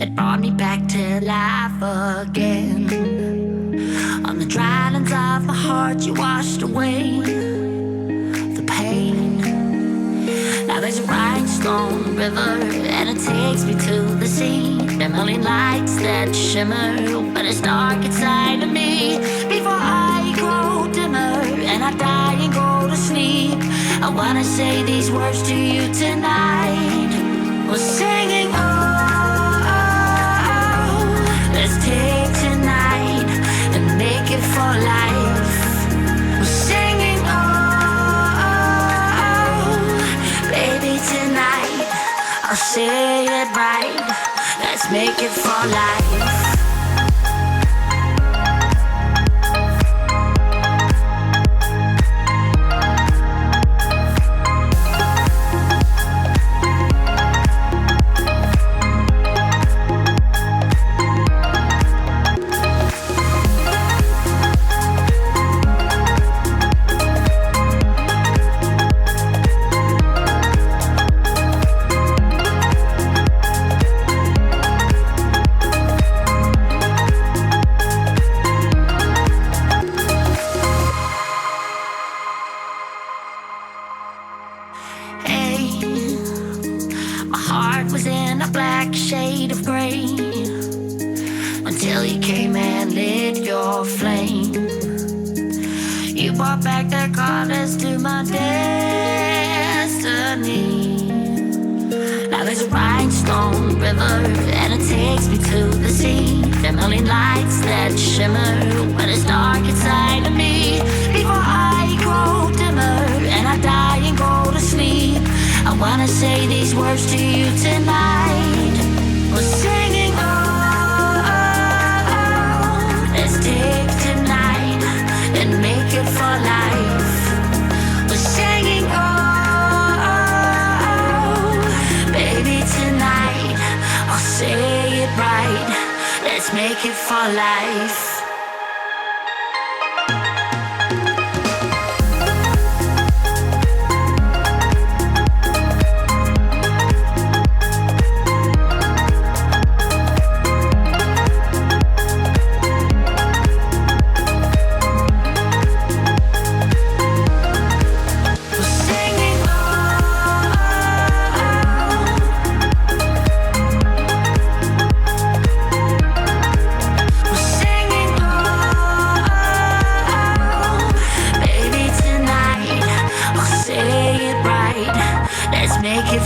It brought me back to life again. On the dry lands of my heart, you washed away the pain. Now there's a rhinestone river, and it takes me to the sea. There are a million lights that shimmer, but it's dark inside of me. Before I grow dimmer, and I die and go to sleep, I wanna say these words to you tonight. We're singing, oh, let's take tonight and make it for life. We're singing, oh, baby, tonight I'll say it right. Let's make it for life. Until you came and lit your flame. You brought back the colors to my destiny. Now there's a rhinestone river, and it takes me to the sea. There are a million lights that shimmer, but it's dark inside of me. Before I grow dimmer, and I die and go to sleep, I wanna say these words to you tonight. We're singing, oh, let's take tonight and make it for life. We're singing, oh, baby, tonight I'll say it right. Let's make it for life. Let's make it